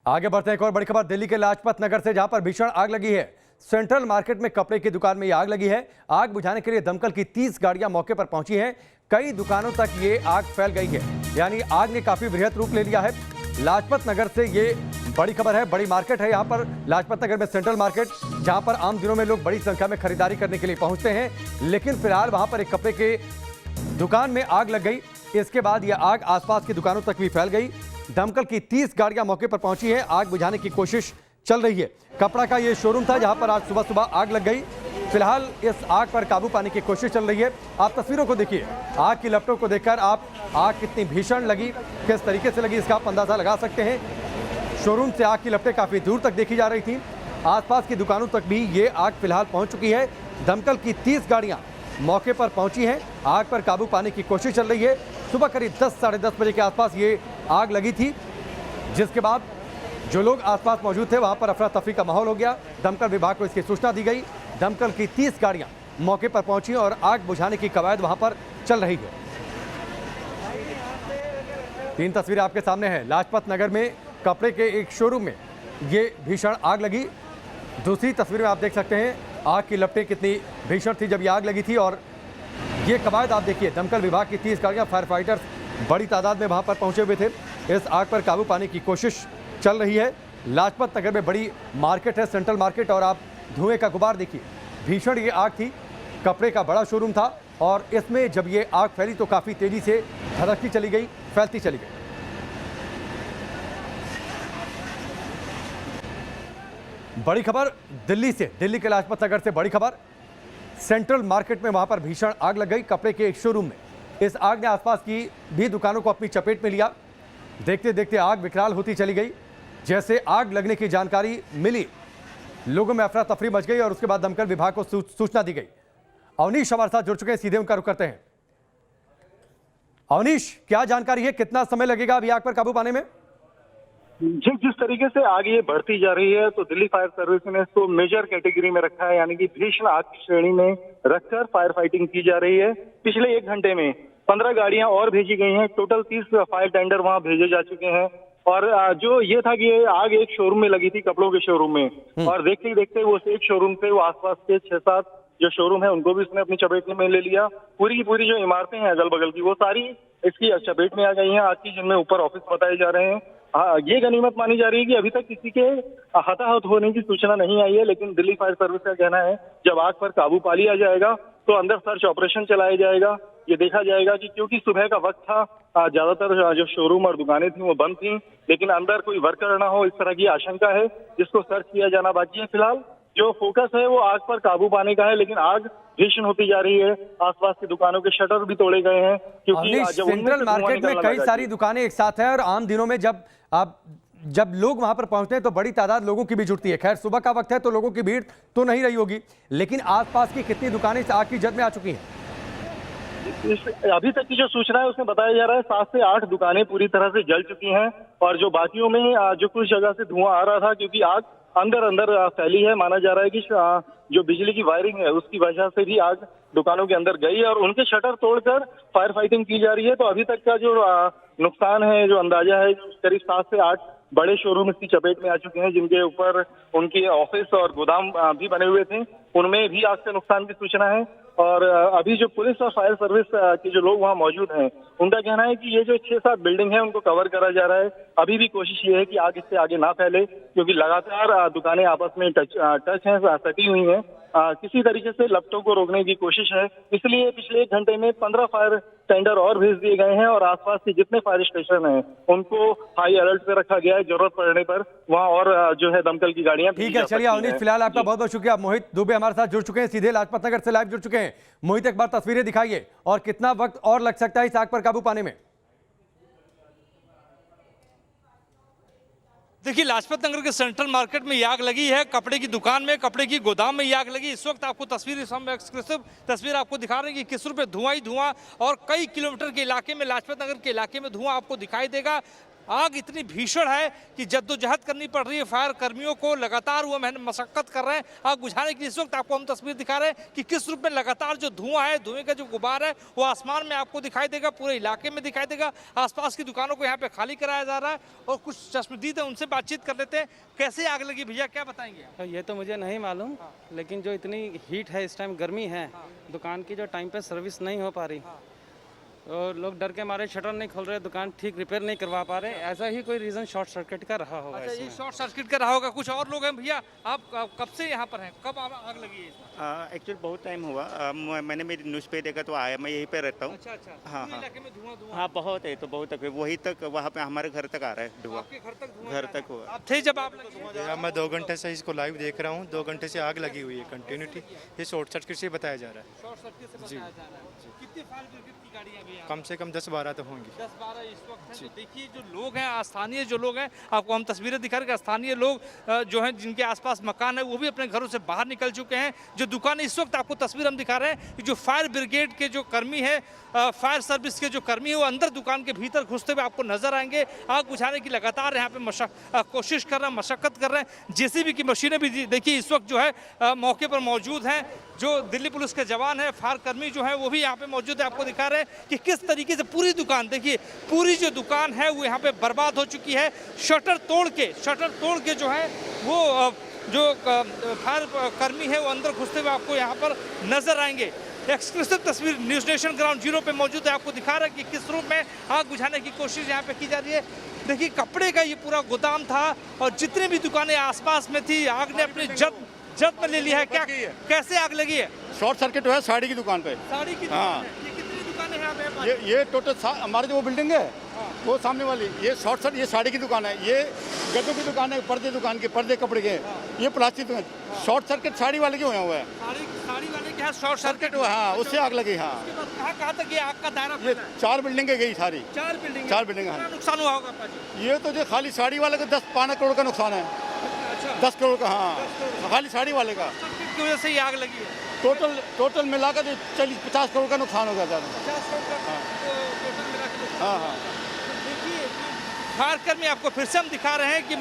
आगे बढ़ते हैं, एक और बड़ी खबर दिल्ली के लाजपत नगर से, जहां पर भीषण आग लगी है। सेंट्रल मार्केट में कपड़े की दुकान में ये आग लगी है। आग बुझाने के लिए दमकल की 30 गाड़ियां मौके पर पहुंची हैं। कई दुकानों तक ये आग फैल गई है, यानी आग ने काफी बृहत रूप ले लिया है। लाजपत नगर से ये बड़ी खबर है। बड़ी मार्केट है यहाँ पर लाजपत नगर में, सेंट्रल मार्केट, जहां पर आम दिनों में लोग बड़ी संख्या में खरीदारी करने के लिए पहुंचते हैं। लेकिन फिलहाल वहां पर एक कपड़े के दुकान में आग लग गई। इसके बाद यह आग आसपास की दुकानों तक भी फैल गई। दमकल की 30 गाड़ियां मौके पर पहुंची हैं। आग बुझाने की कोशिश चल रही है। कपड़ा का यह शोरूम था जहां पर आज सुबह सुबह आग लग गई। फिलहाल इस आग पर काबू पाने की कोशिश चल रही है। आप तस्वीरों को देखिए, आग की लपटों को देखकर आप आग कितनी भीषण लगी, किस तरीके से लगी, इसका आप अंदाजा लगा सकते हैं। शोरूम से आग की लपटें काफी दूर तक देखी जा रही थी। आसपास की दुकानों तक भी ये आग फिलहाल पहुंच चुकी है। दमकल की 30 गाड़ियां मौके पर पहुंची हैं। आग पर काबू पाने की कोशिश चल रही है। सुबह करीब 10 साढ़े 10 बजे के आसपास ये आग लगी थी, जिसके बाद जो लोग आसपास मौजूद थे वहां पर अफरा तफरी का माहौल हो गया। दमकल विभाग को इसकी सूचना दी गई। दमकल की 30 गाड़ियां मौके पर पहुंची और आग बुझाने की कवायद वहां पर चल रही है। 3 तस्वीरें आपके सामने हैं। लाजपत नगर में कपड़े के एक शोरूम में ये भीषण आग लगी। दूसरी तस्वीर में आप देख सकते हैं आग की लपटें कितनी भीषण थी जब ये आग लगी थी। और ये कवायद आप देखिए, दमकल विभाग की 30 गाड़ियां, फायर फाइटर्स बड़ी तादाद में वहां पर पहुंचे हुए थे। इस आग पर काबू पाने की कोशिश चल रही है। लाजपत नगर में बड़ी मार्केट है, सेंट्रल मार्केट, और आप धुएं का गुबार देखिए। भीषण ये आग थी। कपड़े का बड़ा शोरूम था और इसमें जब ये आग फैली तो काफ़ी तेजी से धधकती चली गई, फैलती चली गई। बड़ी खबर दिल्ली से, दिल्ली के लाजपत नगर से बड़ी खबर। सेंट्रल मार्केट में वहां पर भीषण आग लग गई कपड़े के एक शोरूम में। इस आग ने आसपास की भी दुकानों को अपनी चपेट में लिया। देखते देखते आग विकराल होती चली गई। जैसे आग लगने की जानकारी मिली, लोगों में अफरा तफरी मच गई और उसके बाद दमकल विभाग को सूचना दी गई। अवनीश हमारे साथ जुड़ चुके हैं, सीधे उनका रुख करते हैं। अवनीश, क्या जानकारी है, कितना समय लगेगा अभी आग पर काबू पाने में? जिस तरीके से आग ये बढ़ती जा रही है, तो दिल्ली फायर सर्विस ने इसको मेजर कैटेगरी में रखा है, यानी कि भीषण आग की श्रेणी में रखकर फायर फाइटिंग की जा रही है। पिछले 1 घंटे में 15 गाड़ियां और भेजी गई हैं। टोटल 30 फायर टेंडर वहां भेजे जा चुके हैं। और जो ये था कि ये आग एक शोरूम में लगी थी, कपड़ों के शोरूम में, और देखते ही देखते वो एक शोरूम से वो आसपास के 6-7 जो शोरूम है उनको भी उसने अपनी चपेट में ले लिया। पूरी की पूरी जो इमारतें हैं अगल बगल की, वो सारी इसकी चपेट में आ गई हैं आग की, जिनमें ऊपर ऑफिस बताए जा रहे हैं। ये गनीमत मानी जा रही है कि अभी तक किसी के हताहत होने की सूचना नहीं आई है। लेकिन दिल्ली फायर सर्विस का कहना है जब आग पर काबू पा लिया जाएगा तो अंदर सर्च ऑपरेशन चलाया जाएगा। ये देखा जाएगा कि क्योंकि सुबह का वक्त था, ज्यादातर जो शोरूम और दुकानें थी वो बंद थी, लेकिन अंदर कोई वर्कर ना हो इस तरह की आशंका है, जिसको सर्च किया जाना बाकी है। फिलहाल जो फोकस है वो आग पर काबू पाने का है, लेकिन आग भीषण होती जा रही है। आसपास की दुकानों के शटर भी तोड़े गए हैं, क्योंकि सेंट्रल मार्केट में कई सारी दुकानें एक साथ है और आम दिनों में जब लोग वहां पर पहुंचते हैं तो बड़ी तादाद लोगों की भी जुटती है। खैर, सुबह का वक्त है तो लोगों की भीड़ तो नहीं रही होगी, लेकिन आसपास की कितनी दुकानें आग की जद में आ चुकी हैं? अभी तक की जो सूचना है उसमें बताया जा रहा है 7 से 8 दुकानें पूरी तरह से जल चुकी हैं, और जो बाकियों में जो कुछ जगह से धुआं आ रहा था, क्योंकि आग अंदर फैली है। माना जा रहा है कि जो बिजली की वायरिंग है उसकी वजह से भी आग दुकानों के अंदर गई और उनके शटर तोड़कर फायर फाइटिंग की जा रही है। तो अभी तक का जो नुकसान है, जो अंदाजा है, करीब 7 से 8 बड़े शोरूम इसकी चपेट में आ चुके हैं, जिनके ऊपर उनके ऑफिस और गोदाम भी बने हुए थे। उनमें भी आग से नुकसान की सूचना है। और अभी जो पुलिस और फायर सर्विस के जो लोग वहां मौजूद हैं, उनका कहना है कि ये जो 6-7 बिल्डिंग है उनको कवर करा जा रहा है। अभी भी कोशिश ये है कि आग इससे आगे ना फैले, क्योंकि लगातार दुकानें आपस में टच हैं, सटी हुई हैं। किसी तरीके से लपटों को रोकने की कोशिश है। इसलिए पिछले 1 घंटे में 15 फायर टेंडर और भेज दिए गए हैं और आसपास के जितने फायर स्टेशन हैं उनको हाई अलर्ट पे रखा गया है। जरूरत पड़ने पर वहां और जो है दमकल की गाड़ियां। ठीक है, चलिए अवनीश, फिलहाल आपका बहुत बहुत शुक्रिया। मोहित दुबे हमारे साथ जुड़ चुके हैं, सीधे लाजपत नगर से लाइव जुड़ चुके हैं। मोहित, एक बार तस्वीरें दिखाइए और कितना वक्त और लग सकता है इस आग पर काबू पाने में? देखिए, लाजपत नगर के सेंट्रल मार्केट में आग लगी है। कपड़े की दुकान में, कपड़े की गोदाम में आग लगी। इस वक्त आपको एक्सक्लूसिव तस्वीर आपको दिखा रहे हैं कि किस रूप में धुआं ही धुआं, और कई किलोमीटर के इलाके में, लाजपत नगर के इलाके में धुआं आपको दिखाई देगा। आग इतनी भीषण है कि जद्दोजहद करनी पड़ रही है फायर कर्मियों को, लगातार वो मेहनत मशक्कत कर रहे हैं आग बुझाने के लिए। इस वक्त आपको हम तस्वीर दिखा रहे हैं कि किस रूप में लगातार जो धुआं है, धुएं का जो गुबार है वो आसमान में आपको दिखाई देगा, पूरे इलाके में दिखाई देगा। आसपास की दुकानों को यहाँ पे खाली कराया जा रहा है और कुछ चश्मदीद है उनसे बातचीत कर लेते हैं। कैसे आग लगी भैया, क्या बताएंगे? ये तो मुझे नहीं मालूम, लेकिन जो इतनी हीट है, इस टाइम गर्मी है, दुकान की जो टाइम पे सर्विस नहीं हो पा रही और लोग डर के मारे शटर नहीं खोल रहे, दुकान ठीक रिपेयर नहीं करवा पा रहे। ऐसा ही कोई रीज़न शॉर्ट सर्किट का रहा होगा। अच्छा, ये शॉर्ट सर्किट का रहा होगा। कुछ और लोग हैं भैया, आप कब से यहाँ पर हैं, कब आग लगी है? एक्चुअली बहुत टाइम हुआ। मैंने मेरी न्यूज़ पे देखा तो आया, मैं यहीं पे रहता हूँ। अच्छा अच्छा, हाँ, पूरे हाँ। इलाके में धुआं हाँ बहुत है, तो बहुत तक वही तक वहाँ पे हमारे घर तक आ रहा है धुआं। आपके घर तक धुआं घर जा रहा तक है। हुआ। आप थे जब आप लगी? या मैं 2 घंटे से इसको लाइव देख रहा हूँ, 2 घंटे से आग लगी हुई है कंटिन्यूटी। ये शॉर्ट सर्किट से बताया जा रहा है। शॉर्ट सर्किट से बताया जा रहा है। कितनी फायर ब्रिगेड की गाड़ियाँ भी हैं? कम से कम 10-12 तो होंगी। 10-12 इस वक्त हैं। तो देखिए जो लोग हैं, स्थानीय जो लोग हैं, आपको हम तस्वीरें दिखा रहे हैं। स्थानीय लोग जो हैं, जिनके आसपास मकान है, वो भी अपने घरों से बाहर निकल चुके हैं। जो दुकान इस वक्त आपको तस्वीर हम दिखा रहे हैं कि जो फायर ब्रिगेड के जो कर्मी है, फायर सर्विस के जो कर्मी है, वो अंदर दुकान के भीतर घुसते हुए आपको नजर आएंगे। आग बुझाने की लगातार यहाँ पे कोशिश कर रहे हैं, मशक्कत कर रहे हैं। जेसीबी की मशीनें भी देखिए इस वक्त जो है मौके पर मौजूद हैं। जो दिल्ली पुलिस के जवान है, फायर कर्मी जो है वो भी यहाँ पे मौजूद है। आपको दिखा रहे हैं कि किस तरीके से पूरी दुकान, देखिए पूरी जो दुकान है वो यहाँ पे बर्बाद हो चुकी है। शटर तोड़ के जो है वो जो फायर कर्मी है वो अंदर घुसते हुए आपको यहाँ पर नजर आएंगे। एक्सक्लूसिव तस्वीर न्यूज़ नेशन ग्राउंड जीरो पे मौजूद है, आपको दिखा रहा है कि किस रूप में आग बुझाने की कोशिश यहाँ पे की जा रही है। देखिए कपड़े का ये पूरा गोदाम था और जितनी भी दुकानें आसपास में थी, आग ने अपनी जद में ले लिया है। क्या, कैसे आग लगी है? शॉर्ट सर्किट हुआ है साड़ी की दुकान पे। साड़ी की हाँ। दुकान है। ये कितनी दुकानें हैं यहाँ पे? ये टोटल हमारे जो वो बिल्डिंग है वो सामने वाली, ये शॉर्ट सर्किट, ये साड़ी की दुकान है, ये गद्दों की दुकान है, पर्दे दुकान के, पर्दे कपड़े के, ये प्लास्टिक दुकान। शॉर्ट सर्किट साड़ी वाले के हुआ है। साड़ी वाले के यहाँ शॉर्ट सर्किट हुआ, हाँ, उससे आग लगी। हाँ, कहाँ तक ये आग का दायरा ये फैला है? 4 बिल्डिंगें गई सारी। 4 बिल्डिंग। हाँ। नुकसान हुआ होगा पाजी? ये तो जो खाली साड़ी वाले का 10-12 करोड़ का नुकसान है। अच्छा, 10 करोड़ का, हाँ, खाली साड़ी वाले का। सर्किट की वजह से ये आग लगी है। टोटल मिलाकर जो 40-50 करोड़ का नुकसान हो गया था। 50 करोड़ का टोटल मिला के। हाँ, हाँ। देखिए फायर कर्मी आपको फिर से हम दिखा रहे हैं कि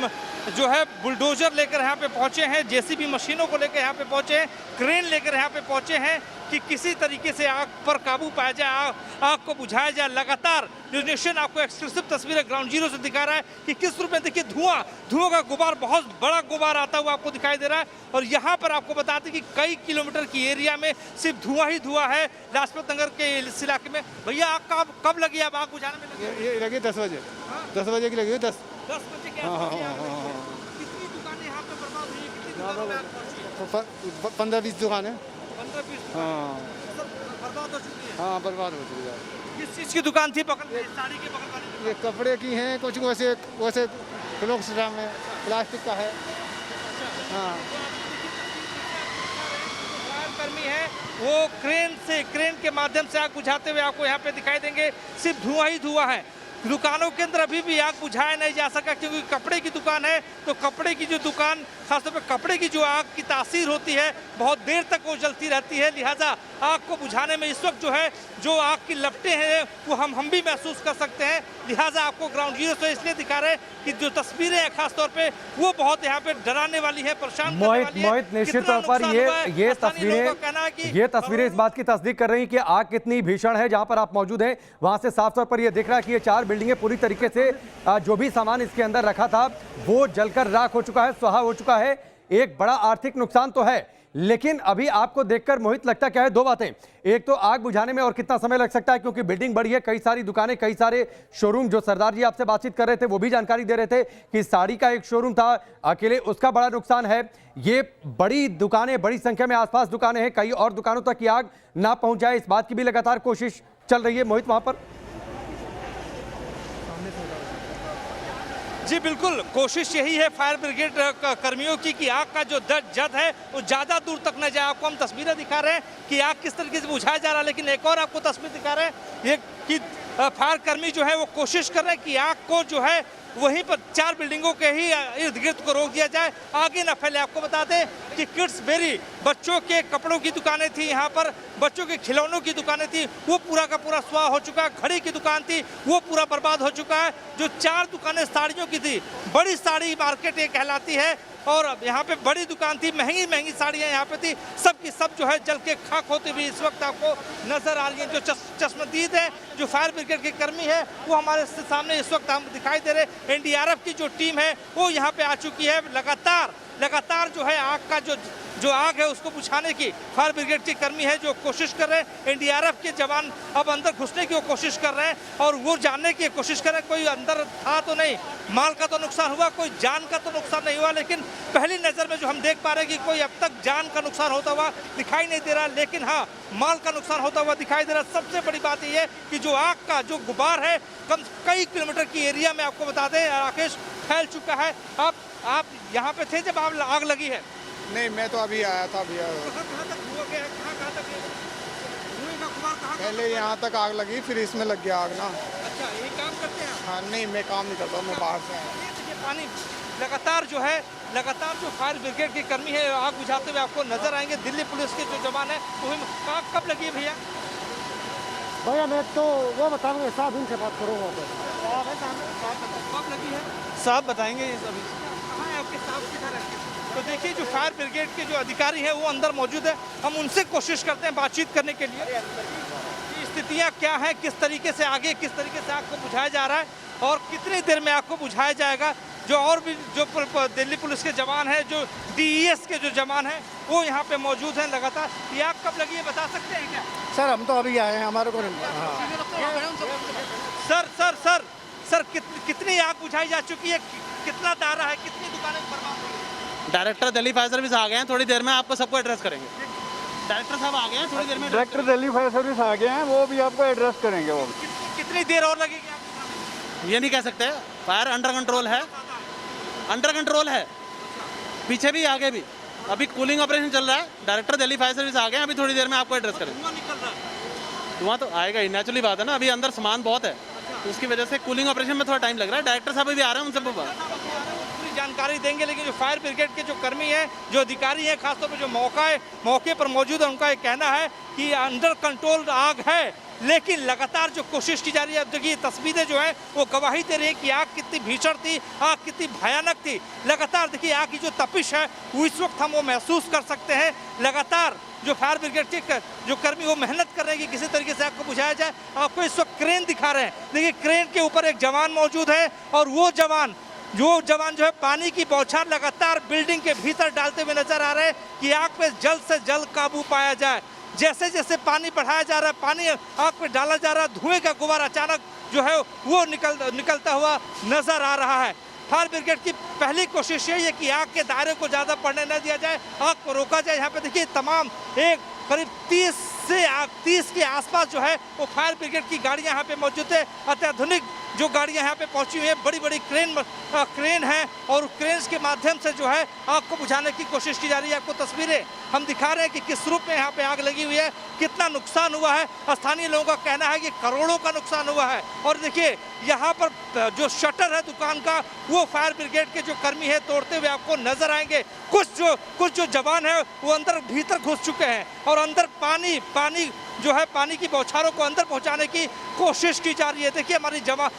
जो है बुलडोजर लेकर यहाँ पे पहुंचे हैं, जेसीबी मशीनों को लेकर यहाँ पे पहुंचे हैं, क्रेन लेकर यहाँ पे पहुंचे हैं कि किसी तरीके से आग पर काबू पाया जाए, आग को बुझाया जाए। लगातार न्यूज़ नेशन आपको एक्सक्लूसिव तस्वीरें ग्राउंड जीरो से दिखा रहा है कि किस रूप में, देखिए धुआं का गुबार, बहुत बड़ा गुबार आता हुआ आपको दिखाई दे रहा है। और यहाँ पर आपको बताते हैं कि कई किलोमीटर की एरिया में सिर्फ धुआं ही धुआं है। लाजपत नगर के इस इलाके में। भैया आग कब लगी? अब आग बुझाने में लगी? ये लगी 10 बजे। 10 बजे की लगी है। 10 बजे के आसपास ये आग लगी है। कितनी दुकानें यहाँ पे बर्बाद हुई? कितनी दुकानों में आग पहुंची है? 15-20 दुकानें। 15-20 हाँ, बर्बाद हो चुकी है। हाँ, बर्बाद हो चुकी है। किस चीज़ की दुकान थी बगल में? साड़ी के बगल वाली? ये कपड़े की हैं, कुछ वैसे क्लोक्स ड्राम है, प्लास्टिक का है। हाँ, फायर कर्मी है वो क्रेन के माध्यम से आग बुझाते हुए आपको यहाँ पे दिखाई देंगे। सिर्फ धुआं ही धुआं है। दुकानों के अंदर अभी भी आग बुझाया नहीं जा सका, क्योंकि कपड़े की दुकान है। तो कपड़े की जो दुकान, खासतौर पे कपड़े की जो आग की तासीर होती है, बहुत देर तक वो जलती रहती है। लिहाजा आग को बुझाने में इस वक्त जो है, जो आग की लपटें हैं वो हम भी महसूस कर सकते हैं। लिहाजा आपको ग्राउंड जीरो से इसलिए दिखा रहे हैं कि जो तस्वीरें हैं खासतौर पे वो बहुत यहाँ पे डराने वाली है, परेशान करने वाली है। मोहित निश्चित तौर पर ये तस्वीरें इस बात की तस्दीक कर रही हैं कि आग कितनी भीषण है। जहां पर आप मौजूद हैं वहां से साफ तौर पर यह दिख रहा है कि ये 4 बिल्डिंगें पूरी तरीके से जो भी सामान इसके अंदर रखा था वो जलकर राख हो चुका है, स्वाहा हो चुका है। एक बड़ा आर्थिक नुकसान तो है, लेकिन अभी आपको देखकर मोहित लगता क्या है? 2 बातें। एक तो आग बुझाने में और कितना समय लग सकता है, क्योंकि बिल्डिंग बड़ी है, कई सारी दुकानें, कई सारे शोरूम। जो सरदार जी आपसे बातचीत कर रहे थे वो भी जानकारी दे रहे थे कि साड़ी का एक शोरूम था अकेले, उसका बड़ा नुकसान है। ये बड़ी दुकानें, बड़ी संख्या में आसपास दुकानें हैं, कई और दुकानों तक ये आग ना पहुंच जाए, इस बात की भी लगातार कोशिश चल रही है। मोहित वहां पर जी बिल्कुल, कोशिश यही है फायर ब्रिगेड कर्मियों की कि आग का जो जद है वो ज़्यादा दूर तक न जाए। आपको हम तस्वीरें दिखा रहे हैं कि आग किस तरीके से बुझाया जा रहा है, लेकिन एक और आपको तस्वीर दिखा रहे हैं ये कि फायर कर्मी जो है वो कोशिश कर रहे हैं कि आग को जो है वहीं पर 4 बिल्डिंगों के ही इर्द गिर्द को रोक दिया जाए, आगे ना फैले। आपको बता दें कि किड्स बेरी बच्चों के कपड़ों की दुकानें थी, यहाँ पर बच्चों के खिलौनों की दुकानें थी, वो पूरा का पूरा स्वाह हो चुका है। घड़ी की दुकान थी, वो पूरा बर्बाद हो चुका है। जो 4 दुकानें साड़ियों की थी, बड़ी साड़ी मार्केट ये कहलाती है, और अब यहाँ पे बड़ी दुकान थी, महंगी महंगी साड़ियाँ यहाँ पे थी, सब की सब जो है जल के खाक होती हुई इस वक्त आपको नजर आ रही है। जो चश्मदीद है, जो फायर ब्रिगेड के कर्मी है, वो हमारे सामने इस वक्त हम दिखाई दे रहे। एनडीआरएफ की जो टीम है वो यहाँ पे आ चुकी है। लगातार जो है आग का जो आग है उसको बुझाने की फायर ब्रिगेड के कर्मी है जो कोशिश कर रहे हैं। एनडीआरएफ के जवान अब अंदर घुसने की कोशिश कर रहे हैं और वो जानने की कोशिश कर रहे हैं कोई अंदर था तो नहीं, माल का तो नुकसान हुआ, कोई जान का तो नुकसान नहीं हुआ। लेकिन पहली नज़र में जो हम देख पा रहे हैं कि कोई अब तक जान का नुकसान होता हुआ दिखाई नहीं दे रहा, लेकिन हाँ माल का नुकसान होता हुआ दिखाई दे रहा। सबसे बड़ी बात यह है कि जो आग का जो गुबार है कई किलोमीटर की एरिया में आपको बता दें राकेश फैल चुका है। आप यहाँ पे थे जब आग लगी है? नहीं, मैं तो अभी आया था भैया। पहले यहाँ तक आग लगी, फिर इसमें लग गया आग ना। अच्छा, यही काम करते हैं? हाँ नहीं, मैं काम नहीं करता, मैं बाहर से आया। पानी लगातार जो फायर ब्रिगेड के कर्मी है आग बुझाते हुए आपको नजर आएंगे। दिल्ली पुलिस के जो जवान है वो आग कब लगी है भैया? भैया मैं तो वो बताऊंगा, साहब इनसे बात करूँगा। कब लगी है साहब बताएंगे ये सभी। कहाँ है आपके साहब, किधर है? तो देखिए जो फायर ब्रिगेड के जो अधिकारी हैं वो अंदर मौजूद है, हम उनसे कोशिश करते हैं बातचीत करने के लिए कि स्थितियाँ क्या हैं, किस तरीके से आगे किस तरीके से आग को बुझाया जा रहा है और कितनी देर में आग को बुझाया जाएगा। जो और भी जो दिल्ली पुलिस के जवान हैं, जो DES के जो जवान हैं वो यहाँ पे मौजूद हैं लगातार। ये आग कब लगी है बता सकते हैं क्या? सर हम तो अभी आए हैं, हमारे को सर कितनी आग बुझाई जा चुकी है, कितना दायरा है, कितनी दुकानें बर्बाद हुई है? डायरेक्टर दिल्ली फायर सर्विस आ गए हैं, थोड़ी देर में आपको सबको एड्रेस करेंगे। डायरेक्टर साहब आ गए हैं, थोड़ी देर में। डायरेक्टर दिल्ली फायर सर्विस आ गए हैं, वो भी आपको एड्रेस करेंगे। वो कितनी देर और लगेगी आपको? ये नहीं कह सकते, फायर अंडर कंट्रोल है, पीछे भी आगे भी। अभी कूलिंग ऑपरेशन चल रहा है, डायरेक्टर दिल्ली फायर सर्विस आ गए हैं, अभी थोड़ी देर में आपको एड्रेस करेंगे। धुआं निकल रहा है? धुआं तो आएगा ही, नेचुरली बात है ना, अभी अंदर सामान बहुत है तो उसकी वजह से कूलिंग ऑपरेशन में थोड़ा टाइम लग रहा है। डायरेक्टर साहब भी आ रहे हैं, उनसे पूरी जानकारी देंगे। लेकिन जो फायर ब्रिगेड के जो कर्मी हैं, जो अधिकारी हैं, खासतौर पर जो मौके पर मौजूद है, उनका ये कहना है कि अंडर कंट्रोल आग है, लेकिन लगातार जो कोशिश की जा रही है। अब देखिए तस्वीरें जो है वो गवाही दे रही है कि आग कितनी भीषण थी, आग कितनी भयानक थी। लगातार देखिए आग की जो तपिश है वो इस वक्त हम वो महसूस कर सकते हैं। लगातार जो फायर ब्रिगेड के जो कर्मी वो मेहनत कर रहे हैं कि किसी तरीके से आग को बुझाया जाए। आपको इस वक्त क्रेन दिखा रहे हैं, देखिए क्रेन के ऊपर एक जवान मौजूद है और वो जवान जो है पानी की बौछार लगातार बिल्डिंग के भीतर डालते हुए नजर आ रहे हैं कि आग पे जल्द से जल्द काबू पाया जाए। जैसे जैसे पानी बढ़ाया जा रहा है, पानी आग पे डाला जा रहा है, धुएं का गुबार अचानक जो है वो निकलता हुआ नजर आ रहा है। फायर ब्रिगेड की पहली कोशिश यही है कि आग के दायरे को ज़्यादा बढ़ने न दिया जाए, आग को रोका जाए। यहाँ पे देखिए तमाम करीब 30 के आसपास जो है वो फायर ब्रिगेड की गाड़ियाँ यहाँ पे मौजूद है। अत्याधुनिक जो गाड़ियाँ यहाँ पे पहुँची हुई हैं, बड़ी बड़ी क्रेन है और क्रेन के माध्यम से जो है आग को बुझाने की कोशिश की जा रही है। आपको तस्वीरें हम दिखा रहे हैं कि किस रूप में यहाँ पे आग लगी हुई है, कितना नुकसान हुआ है। स्थानीय लोगों का कहना है कि करोड़ों का नुकसान हुआ है। और देखिए यहाँ पर जो शटर है दुकान का वो फायर ब्रिगेड के जो कर्मी है तोड़ते हुए आपको नजर आएंगे। कुछ जो जवान है वो अंदर भीतर घुस चुके हैं और अंदर पानी की बौछारों को अंदर पहुंचाने की कोशिश की जा रही है। देखिए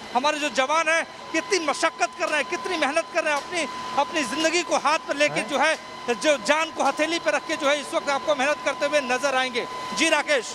हमारे जो जवान हैं कितनी मशक्कत कर रहे हैं, कितनी मेहनत कर रहे हैं, अपनी जिंदगी को हाथ पर लेके जो है जो जान को हथेली पर रख के जो है इस वक्त आपको मेहनत करते हुए नजर आएंगे। जी राकेश।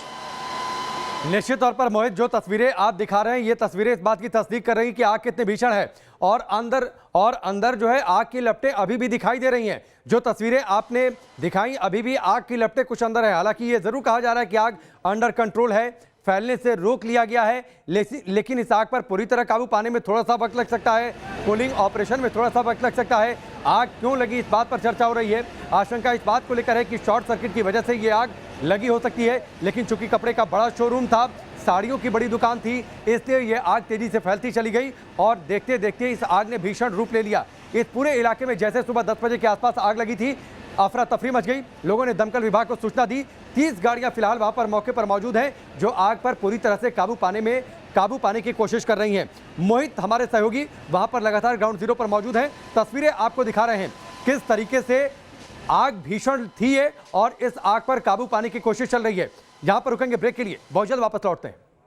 निश्चित तौर पर मोहित, जो तस्वीरें आप दिखा रहे हैं ये तस्वीरें इस बात की तस्दीक कर रही हैं कि आग कितनी भीषण है और अंदर जो है आग की लपटें अभी भी दिखाई दे रही हैं। जो तस्वीरें आपने दिखाई अभी भी आग की लपटें कुछ अंदर है। हालांकि ये जरूर कहा जा रहा है कि आग अंडर कंट्रोल है, फैलने से रोक लिया गया है, लेकिन इस आग पर पूरी तरह काबू पाने में थोड़ा सा वक्त लग सकता है, कूलिंग ऑपरेशन में थोड़ा सा वक्त लग सकता है। आग क्यों लगी इस बात पर चर्चा हो रही है। आशंका इस बात को लेकर है कि शॉर्ट सर्किट की वजह से ये आग लगी हो सकती है, लेकिन चूंकि कपड़े का बड़ा शोरूम था, साड़ियों की बड़ी दुकान थी, इसलिए ये आग तेजी से फैलती चली गई और देखते देखते इस आग ने भीषण रूप ले लिया। इस पूरे इलाके में जैसे सुबह 10 बजे के आसपास आग लगी थी, अफरा तफरी मच गई। लोगों ने दमकल विभाग को सूचना दी। 30 गाड़ियां फिलहाल वहां पर मौके पर मौजूद हैं जो आग पर पूरी तरह से काबू पाने में काबू पाने की कोशिश कर रही हैं। मोहित हमारे सहयोगी वहां पर लगातार ग्राउंड जीरो पर मौजूद हैं, तस्वीरें आपको दिखा रहे हैं किस तरीके से आग भीषण थी ये और इस आग पर काबू पाने की कोशिश चल रही है। यहां पर रुकेंगे ब्रेक के लिए, बहुत जल्द वापस लौटते हैं।